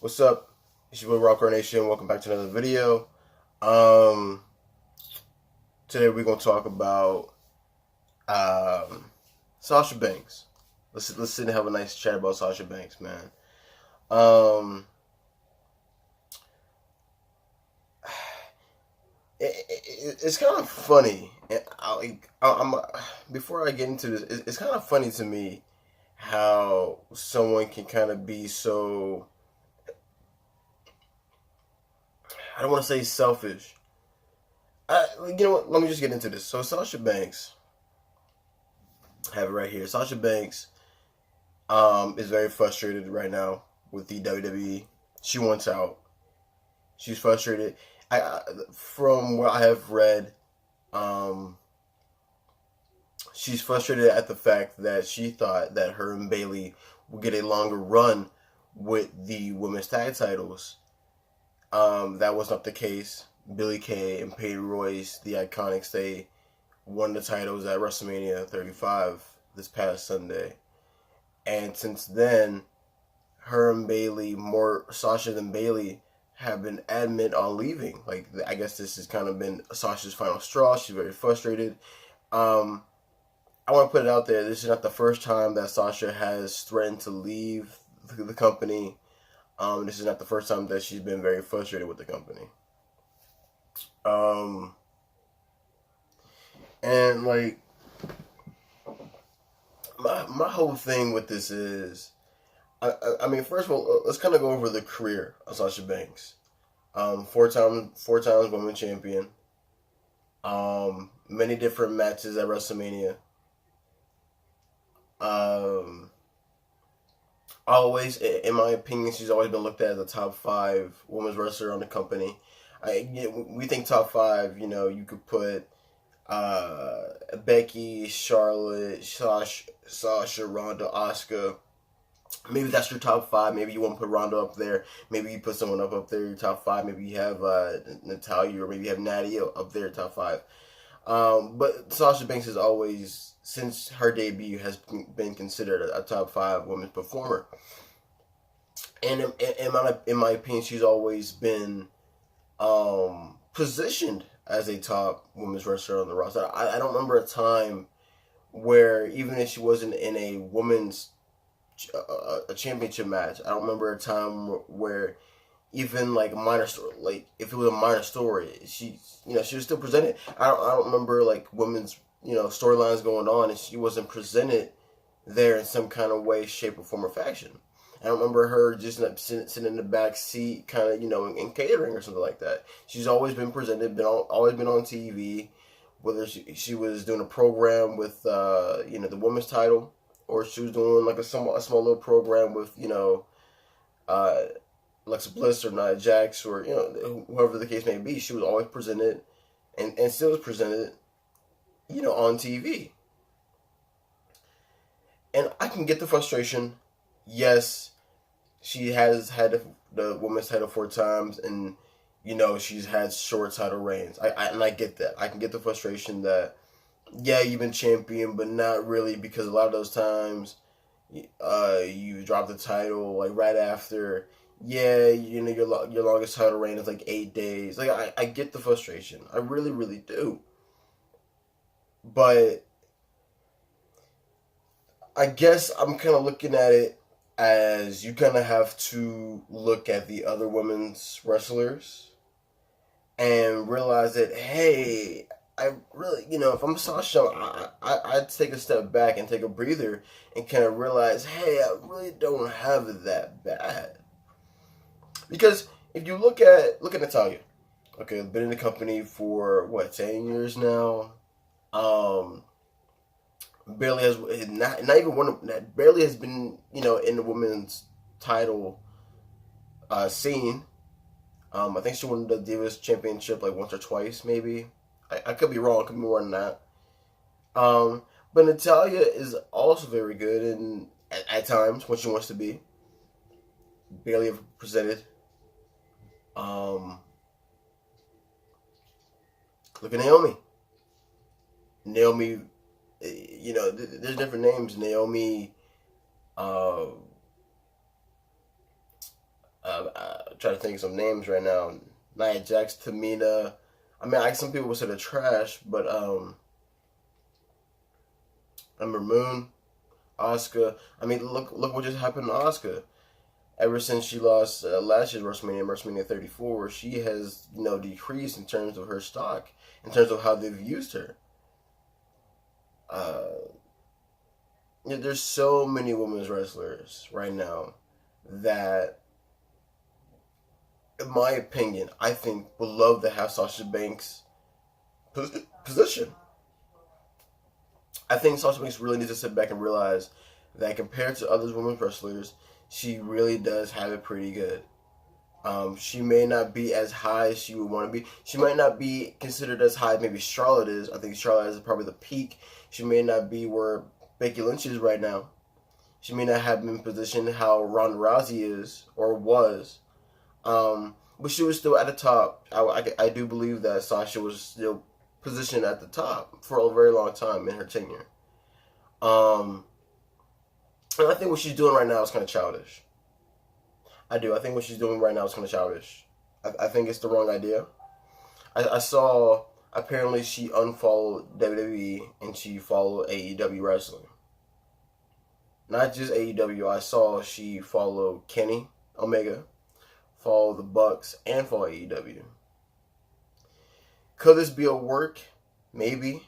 What's up? It's your boy Rock Nation. Welcome back to another video. Um, Today we're gonna talk about Sasha Banks. Let's sit and have a nice chat about Sasha Banks, man. Um, it's kind of funny. Before I get into this, it's kind of funny to me how someone can kind of be so. I don't want to say selfish. You know what? Let me just get into this. So Sasha Banks, I have it right here. Sasha Banks is very frustrated right now with the WWE. She wants out. She's frustrated. From what I have read, um, she's frustrated at the fact that she thought that her and Bayley would get a longer run with the women's tag titles. That was not the case. Billie Kay and Peyton Royce, the Iconics, they won the titles at WrestleMania 35 this past Sunday. And since then, her and Bayley, more Sasha than Bayley, have been adamant on leaving. Like, I guess this has kind of been Sasha's final straw. She's very frustrated. I want to put it out there. This is not the first time that Sasha has threatened to leave the company. This is not the first time that she's been very frustrated with the company. And like my whole thing with this is, I mean, first of all, let's kind of go over the career of Sasha Banks. Four times women champion. Many different matches at WrestleMania. Always, in my opinion, she's always been looked at as a top 5 women's wrestler on the company. We think top 5. You know, you could put Becky, Charlotte, Sasha, Ronda, Asuka. Maybe that's your top 5. Maybe you want to put Ronda up there. Maybe you put someone up there, your top 5. Maybe you have Natalia, or maybe you have Nadia up there, top 5. But Sasha Banks has always, since her debut, has been considered a top 5 women's performer. And in my opinion, she's always been positioned as a top women's wrestler on the roster. I don't remember a time where, even if she wasn't in a women's a championship match, I don't remember a time where even like a minor story, like if it was a minor story, she was still presented. I don't remember like women's storylines going on and she wasn't presented there in some kind of way, shape, or form, or fashion. I don't remember her just sitting in the back seat, kind of in catering or something like that. She's always been presented, always been on TV, whether she was doing a program with the women's title, or she was doing like a small little program with Alexa Bliss or Nia Jax, or whoever the case may be. She was always presented, and still is presented, on TV. And I can get the frustration. Yes, she has had the women's title 4 times, and she's had short title reigns. I get that. I can get the frustration that, yeah, you've been champion, but not really, because a lot of those times, you drop the title like right after. Yeah, your longest title reign is like 8 days. Like I get the frustration. I really, really do. But I guess I'm kind of looking at it as you kind of have to look at the other women's wrestlers and realize that, hey, I really, if I'm Sasha, I'd take a step back and take a breather and kind of realize, hey, I really don't have it that bad. Because if you look at Natalia, okay, been in the company for what, 10 years now. Barely has not even one of that. Barely has been in the women's title scene. I think she won the Divas Championship like once or twice, maybe. I could be wrong. Could be more than that. But Natalia is also very good, and at times when she wants to be. Barely ever presented. Look at Naomi. There's different names. Naomi, trying to think of some names right now. Nia Jax, Tamina. I mean, some people would say they're trash, but Ember Moon, Asuka. I mean, look what just happened to Asuka. Ever since she lost last year's WrestleMania 34, she has decreased in terms of her stock, in terms of how they've used her. There's so many women's wrestlers right now that, in my opinion, I think would love to have Sasha Banks' position. I think Sasha Banks really needs to sit back and realize that compared to other women's wrestlers, she really does have it pretty good. She may not be as high as she would want to be. She might not be considered as high as maybe Charlotte is. I think Charlotte is probably the peak. She may not be where Becky Lynch is right now. She may not have been positioned how Ronda Rousey is or was. But she was still at the top. I do believe that Sasha was still positioned at the top for a very long time in her tenure. And I think what she's doing right now is kind of childish. I do. I think what she's doing right now is kind of childish. I think it's the wrong idea. I saw, apparently she unfollowed WWE and she followed AEW wrestling. Not just AEW. I saw she followed Kenny Omega, followed the Bucks, and followed AEW. Could this be a work? Maybe.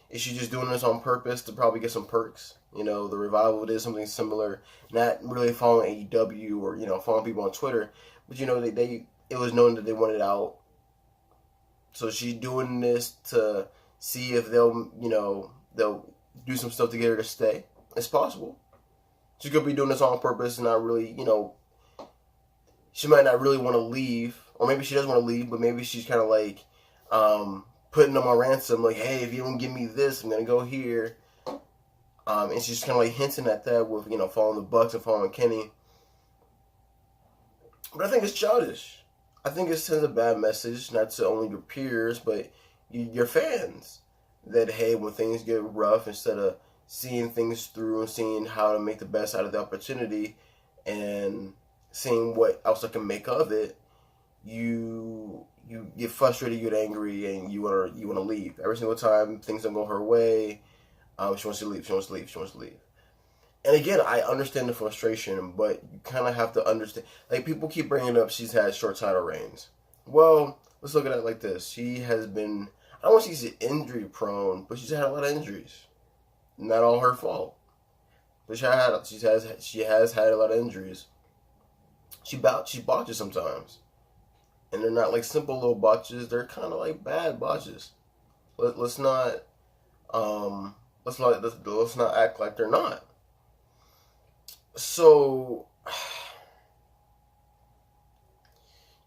Is she just doing this on purpose to probably get some perks? The Revival did something similar, not really following AEW or following people on Twitter, but it was known that they wanted out. So she's doing this to see if they'll do some stuff to get her to stay. It's possible. She could be doing this on purpose and not really, she might not really want to leave, or maybe she does want to leave, but maybe she's kind of like putting them on ransom, like, hey, if you don't give me this, I'm gonna go here. And she's kind of like hinting at that with following the Bucks and following Kenny. But I think it's childish. I think it sends a bad message, not to only your peers, but your fans. That, hey, when things get rough, instead of seeing things through and seeing how to make the best out of the opportunity and seeing what else I can make of it, you get frustrated, you get angry, and you want to leave. Every single time things don't go her way, she wants to leave. And again, I understand the frustration, but you kind of have to understand. Like, people keep bringing up she's had short title reigns. Well, let's look at it like this. She has been, I don't want to say she's injury prone, but she's had a lot of injuries. Not all her fault. But she has had a lot of injuries. She botches sometimes. And they're not like simple little botches. They're kind of like bad botches. Let's not act like they're not. So,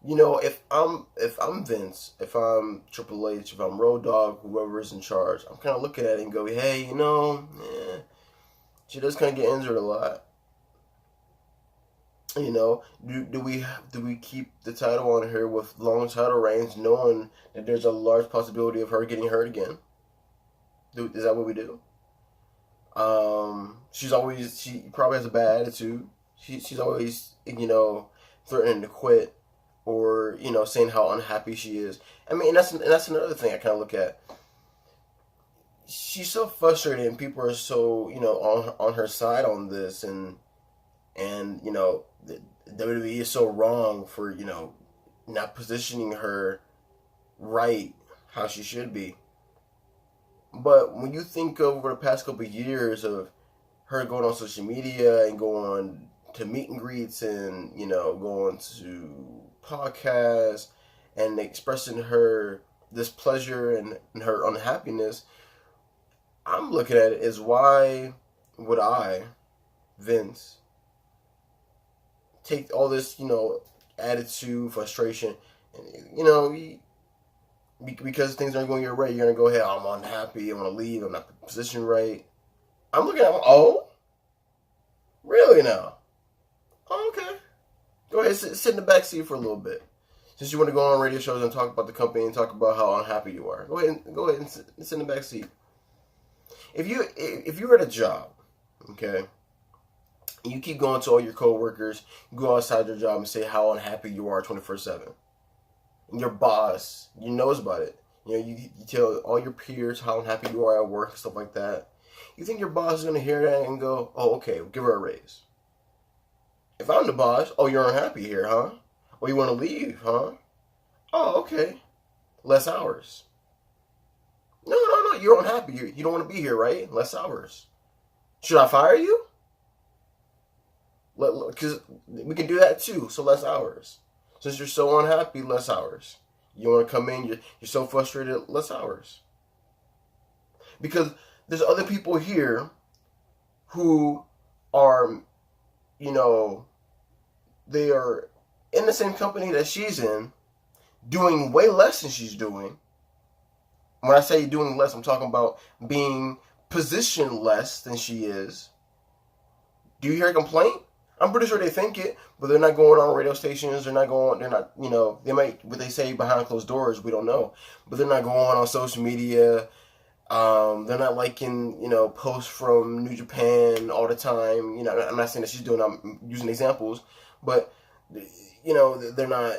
if I'm Vince, if I'm Triple H, if I'm Road Dogg, whoever is in charge, I'm kind of looking at it and go, hey, she does kind of get injured a lot. Do we keep the title on her with long title reigns, knowing that there's a large possibility of her getting hurt again? Is that what we do? She probably has a bad attitude. She's always, threatening to quit or, saying how unhappy she is. I mean, that's another thing I kind of look at. She's so frustrated and people are so, on her side on this and the WWE is so wrong for, not positioning her right how she should be. But when you think over the past couple of years of her going on social media and going to meet and greets and, going to podcasts and expressing her displeasure and her unhappiness, I'm looking at it as, why would I, Vince, take all this, attitude, frustration, and, because things aren't going your way, you're going to go, hey, I'm unhappy, I want to leave, I'm not positioned right. I'm looking at, oh, really now? Oh, okay. Go ahead, sit in the back seat for a little bit. Since you want to go on radio shows and talk about the company and talk about how unhappy you are, go ahead and sit in the back seat. If you're at a job, okay, You keep going to all your coworkers, you go outside your job and say how unhappy you are 24/7. And your boss, you knows about it. You tell all your peers how unhappy you are at work and stuff like that. You think your boss is going to hear that and go, oh, okay, give her a raise. If I'm the boss, oh, you're unhappy here, huh? Oh, you want to leave, huh? Oh, okay. Less hours. No, you're unhappy. You don't want to be here, right? Less hours. Should I fire you? Because we can do that too, so less hours. Since you're so unhappy, less hours. You want to come in, you're so frustrated, less hours. Because there's other people here who are, they are in the same company that she's in, doing way less than she's doing. When I say doing less, I'm talking about being positioned less than she is. Do you hear a complaint? I'm pretty sure they think it, but they're not going on radio stations. They're not, they might, what they say behind closed doors, we don't know. But they're not going on social media. They're not liking, posts from New Japan all the time. I'm not saying that she's doing, I'm using examples. But, they're not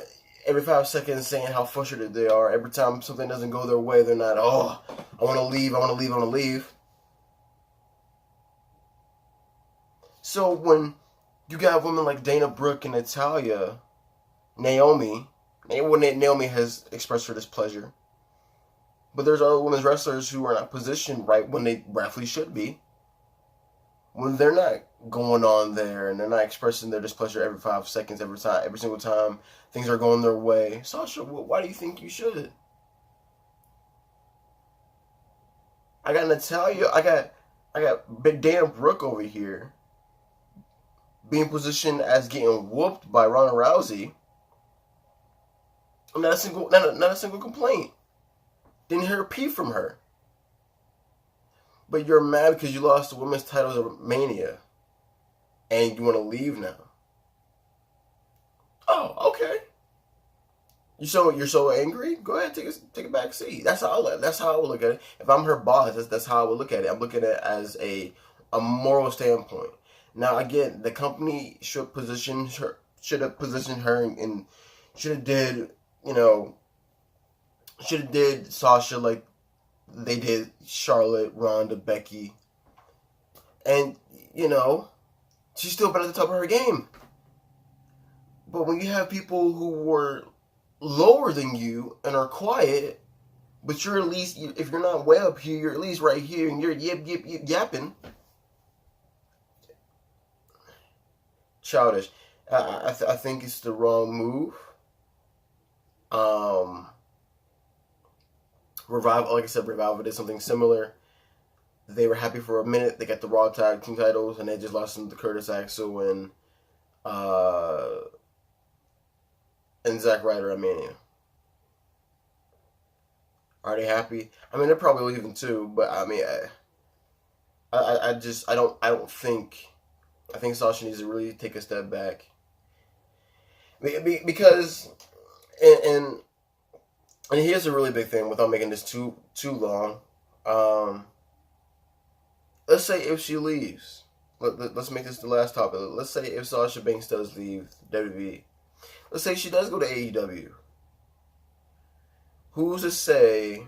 every 5 seconds saying how frustrated they are. Every time something doesn't go their way, they're not, oh, I want to leave. So when you got women like Dana Brooke and Natalya, Naomi has expressed her displeasure. But there's other women's wrestlers who are not positioned right when they rightfully should be. When they're not going on there and they're not expressing their displeasure every 5 seconds, every single time things are going their way. Sasha, why do you think you should? I got Natalya, I got Dana Brooke over here being positioned as getting whooped by Ronda Rousey. Not a single complaint. Didn't hear a peep from her. But you're mad because you lost the women's titles at Mania. And you want to leave now. Oh, okay. You're so angry? Go ahead, take a back seat. That's how I would look at it. If I'm her boss, that's how I would look at it. I'm looking at it as a moral standpoint. Now again, the company should have positioned her and should have did Sasha like they did Charlotte, Ronda, Becky. And, she's still been at the top of her game. But when you have people who were lower than you and are quiet, but you're at least, if you're not way up here, you're at least right here and you're yapping. Childish. I think it's the wrong move. Revival, like I said, Revival did something similar. They were happy for a minute. They got the Raw Tag Team titles, and they just lost them to Curtis Axel and Zack Ryder at Mania. Are they happy? I mean, they're probably leaving too, but I mean, I think Sasha needs to really take a step back. Because, and here's a really big thing without making this too long. Let's say if she leaves, let's make this the last topic. Let's say if Sasha Banks does leave WWE. Let's say she does go to AEW. Who's to say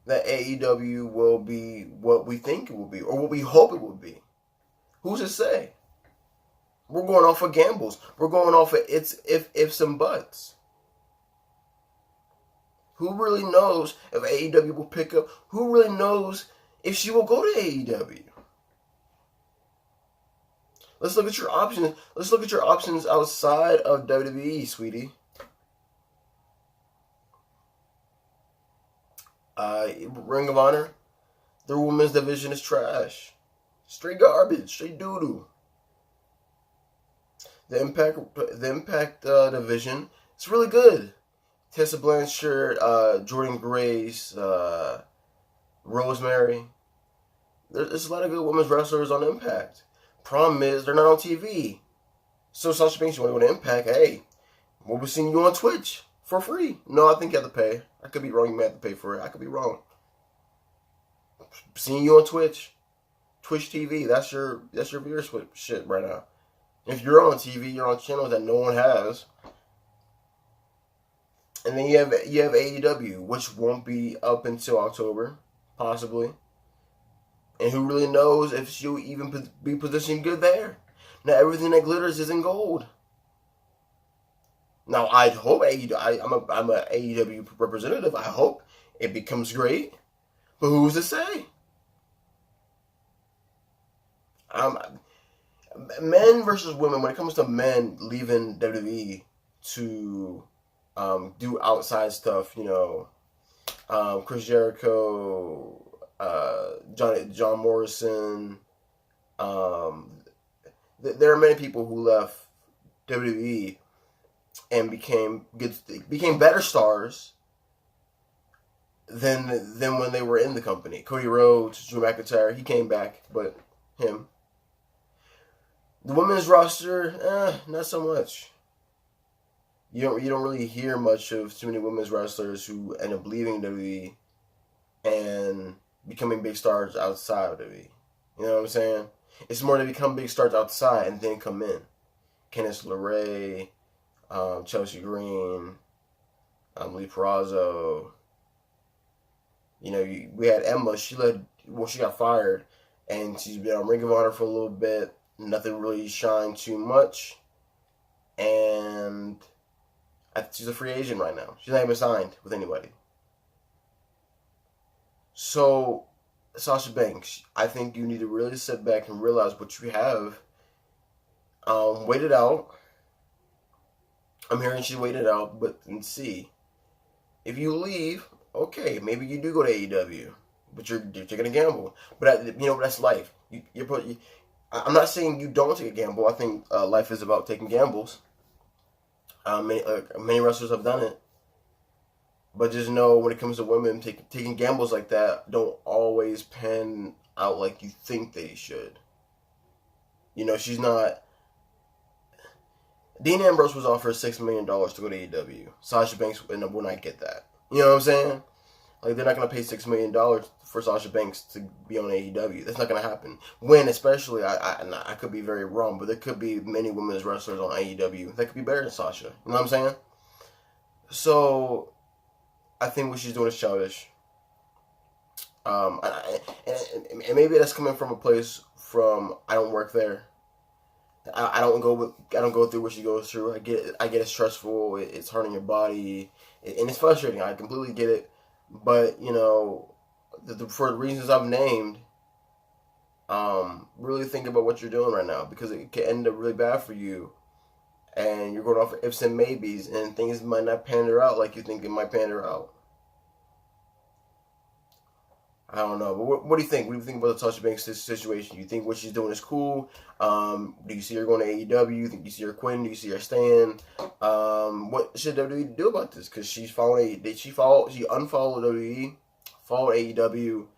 that AEW will be what we think it will be or what we hope it will be? Who's to say? We're going off of gambles. We're going off of ifs and buts. Who really knows if AEW will pick up? Who really knows if she will go to AEW? Let's look at your options. Let's look at your options outside of WWE, sweetie. Ring of Honor, their women's division is trash. Straight garbage, straight doo-doo. The Impact division, it's really good. Tessa Blanchard, Jordan Grace, Rosemary. There's a lot of good women's wrestlers on Impact. Problem is, they're not on TV. So Sasha Banks, you want to go to Impact? Hey, we'll be seeing you on Twitch for free. No, I think you have to pay. I could be wrong. You may have to pay for it. I could be wrong. Seeing you on Twitch TV. That's your viewership shit right now. If you're on TV, you're on channels that no one has. And then you have AEW, which won't be up until October, possibly. And who really knows if she'll even be positioned good there? Now everything that glitters isn't gold. Now I hope AEW. I'm a AEW representative. I hope it becomes great, but who's to say? Men versus women. When it comes to men leaving WWE to do outside stuff, Chris Jericho, John Morrison. There are many people who left WWE and became better stars than when they were in the company. Cody Rhodes, Drew McIntyre, he came back, but him. The women's roster, not so much. You don't really hear much of too many women's wrestlers who end up leaving WWE and becoming big stars outside of WWE. You know what I'm saying? It's more to become big stars outside and then come in. Candice LeRae, Chelsea Green, Lee Perazzo. We had Emma. She got fired, and she's been on Ring of Honor for a little bit. Nothing really shined too much, and she's a free agent right now. She's not even signed with anybody. So, Sasha Banks, I think you need to really sit back and realize what you have. Wait it out. I'm hearing she waited out, and see. If you leave, okay, maybe you do go to AEW, but you're taking a gamble. But that's life. I'm not saying you don't take a gamble. I think life is about taking gambles. Many wrestlers have done it. But just know when it comes to women, taking gambles like that don't always pan out like you think they should. She's not... Dean Ambrose was offered $6 million to go to AEW. Sasha Banks will not get that. You know what I'm saying? Like, they're not going to pay $6 million for Sasha Banks to be on AEW. That's not going to happen. Especially, I could be very wrong, but there could be many women's wrestlers on AEW that could be better than Sasha. You know what I'm saying? So, I think what she's doing is childish. And maybe that's coming from a place from, I don't work there. I don't go through what she goes through. I get it's stressful. It's hurting your body, and it's frustrating. I completely get it. But for the reasons I've named, really think about what you're doing right now, because it can end up really bad for you, and you're going off of ifs and maybes, and things might not pan out like you think it might pan out. I don't know, but what do you think? What do you think about the Sasha Banks situation? You think what she's doing is cool? Do you see her going to AEW? You think you see her quitting? Do you see her staying? What should WWE do about this? Because she unfollowed WWE, followed AEW.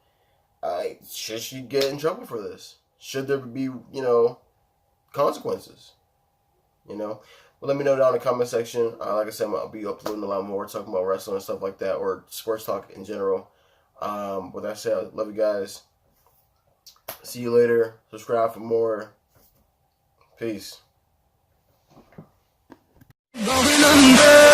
Should she get in trouble for this? Should there be, consequences? Well, let me know down in the comment section. Like I said, I'll be uploading a lot more, talking about wrestling and stuff like that, or sports talk in general. With that said, love you guys. See you later. Subscribe for more. Peace. Going under.